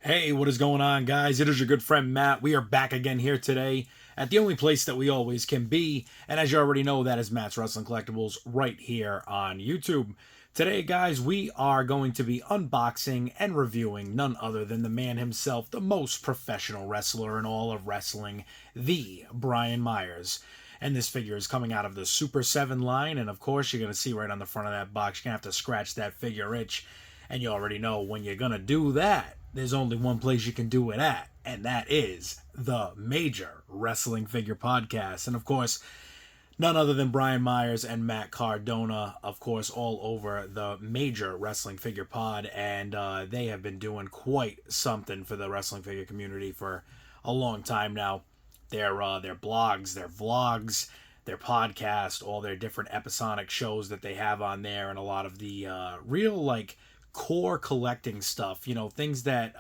Hey, what is going on, guys? It is your good friend Matt. We are back again here today at the only place that we always can be. And as you already know, that is Matt's Wrestling Collectibles right here on YouTube. Today, guys, we are going to be unboxing and reviewing none other than the man himself, the most professional wrestler in all of wrestling, the Brian Myers. And this figure is coming out of the Super 7 line. And of course, you're going to see right on the front of that box, you're going to have to scratch that figure itch. And you already know when you're going to do that, there's only one place you can do it at, and that is the Major Wrestling Figure Podcast. And of course, none other than Brian Myers and Matt Cardona, of course, all over the Major Wrestling Figure Pod. And they have been doing quite something for the wrestling figure community for a long time now. Their blogs, their vlogs, their podcast, all their different episodic shows that they have on there, and a lot of the real, like, core collecting stuff, things that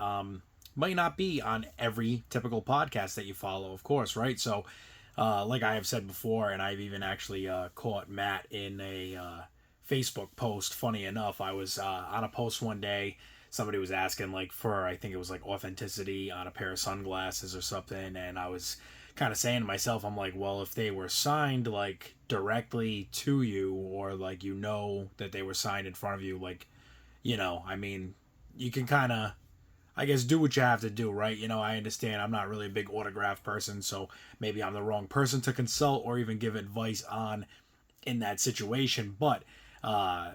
might not be on every typical podcast that you follow, of course, right? So like I have said before, and I've even actually caught Matt in a Facebook post. Funny enough, I was on a post one day, somebody was asking, like, for, I think it was like authenticity on a pair of sunglasses or something, and I was kind of saying to myself, I'm like, well, if they were signed like directly to you, or like, that they were signed in front of you, like, I mean, you can kind of, I guess, do what you have to do, right? I understand I'm not really a big autograph person, so maybe I'm the wrong person to consult or even give advice on in that situation. But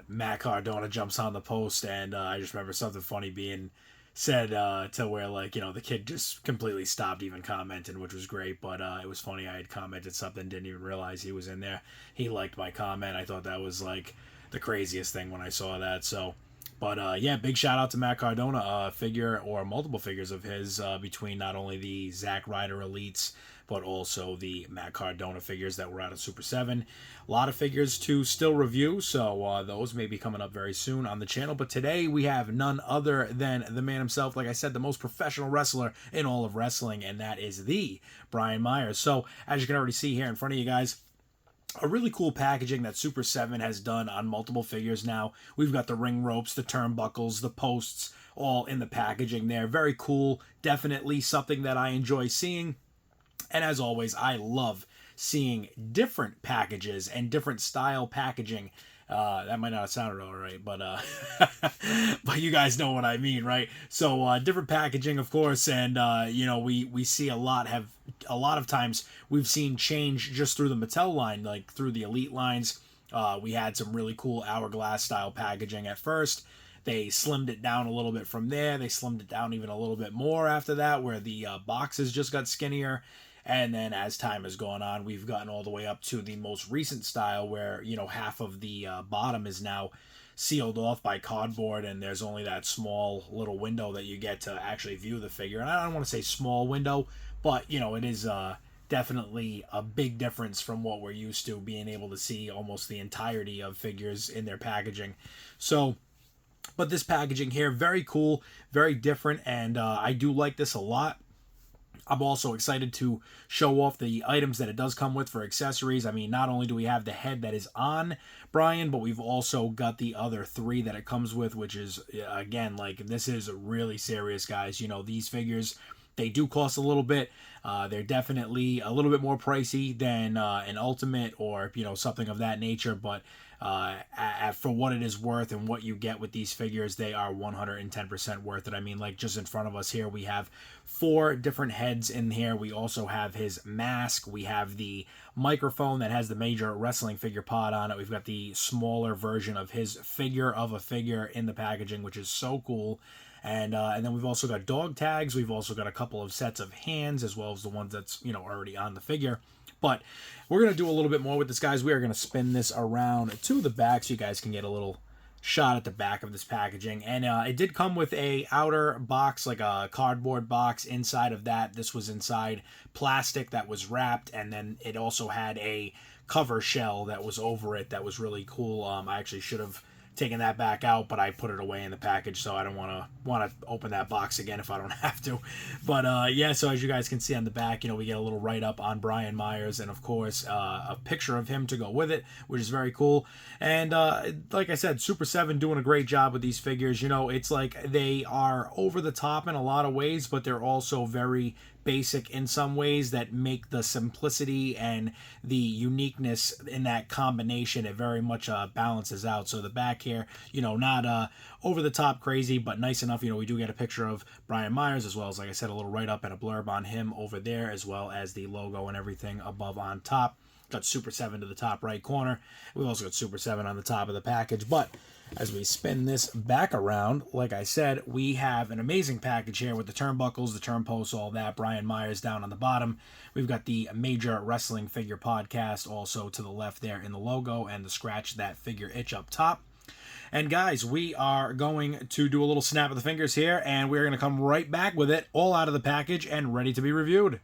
Matt Cardona jumps on the post, and I just remember something funny being said to where, like, the kid just completely stopped even commenting, which was great. But it was funny. I had commented something, didn't even realize he was in there. He liked my comment. I thought that was, like, the craziest thing when I saw that. So, but yeah, big shout out to Matt Cardona, figure or multiple figures of his between not only the Zack Ryder Elites, but also the Matt Cardona figures that were out of Super 7. A lot of figures to still review, so those may be coming up very soon on the channel. But today we have none other than the man himself, like I said, the most professional wrestler in all of wrestling, and that is the Brian Myers. So as you can already see here in front of you guys, a really cool packaging that Super 7 has done on multiple figures now. We've got the ring ropes, the turnbuckles, the posts, all in the packaging there. Very cool. Definitely something that I enjoy seeing. And as always, I love seeing different packages and different style packaging. That might not have sounded all right, but but you guys know what I mean, right? So different packaging, of course, and we see a lot of times we've seen change just through the Mattel line, like through the Elite lines. We had some really cool hourglass style packaging at first. They slimmed it down a little bit from there. They slimmed it down even a little bit more after that, where the boxes just got skinnier. And then as time has gone on, we've gotten all the way up to the most recent style where, half of the bottom is now sealed off by cardboard, and there's only that small little window that you get to actually view the figure. And I don't want to say small window, but, it is definitely a big difference from what we're used to, being able to see almost the entirety of figures in their packaging. So, but this packaging here, very cool, very different, and I do like this a lot. I'm also excited to show off the items that it does come with for accessories. I mean, not only do we have the head that is on Brian, but we've also got the other 3 that it comes with, which is, again, like, this is really serious, guys. These figures, they do cost a little bit. They're definitely a little bit more pricey than an Ultimate or, something of that nature, but for what it is worth and what you get with these figures, they are 110% worth it. I mean, like, just in front of us here, we have 4 different heads in here. We also have his mask. We have the microphone that has the Major Wrestling Figure Pod on it. We've got the smaller version of his figure of a figure in the packaging, which is so cool. And then we've also got dog tags. We've also got a couple of sets of hands, as well as the ones that's, already on the figure. But we're going to do a little bit more with this, guys. We are going to spin this around to the back so you guys can get a little shot at the back of this packaging. And it did come with a outer box, like a cardboard box inside of that. This was inside plastic that was wrapped, and then it also had a cover shell that was over it that was really cool. I actually should have taking that back out, but I put it away in the package, so I don't want to open that box again if I don't have to. But yeah, so as you guys can see on the back, we get a little write-up on Brian Myers, and of course a picture of him to go with it, which is very cool. And like I said, Super 7 doing a great job with these figures. It's like they are over the top in a lot of ways, but they're also very basic in some ways that make the simplicity and the uniqueness in that combination. It very much balances out. So the back here, not over the top crazy, but nice enough. We do get a picture of Brian Myers, as well as, like I said, a little write-up and a blurb on him over there, as well as the logo and everything above on top. Got Super 7 to the top right corner. We've also got Super 7 on the top of the package. But as we spin this back around, like I said, we have an amazing package here with the turnbuckles, the turn posts, all that. Brian Myers down on the bottom. We've got the Major Wrestling Figure Podcast also to the left there in the logo, and the Scratch That Figure itch up top. And guys, we are going to do a little snap of the fingers here, and we're going to come right back with it all out of the package and ready to be reviewed.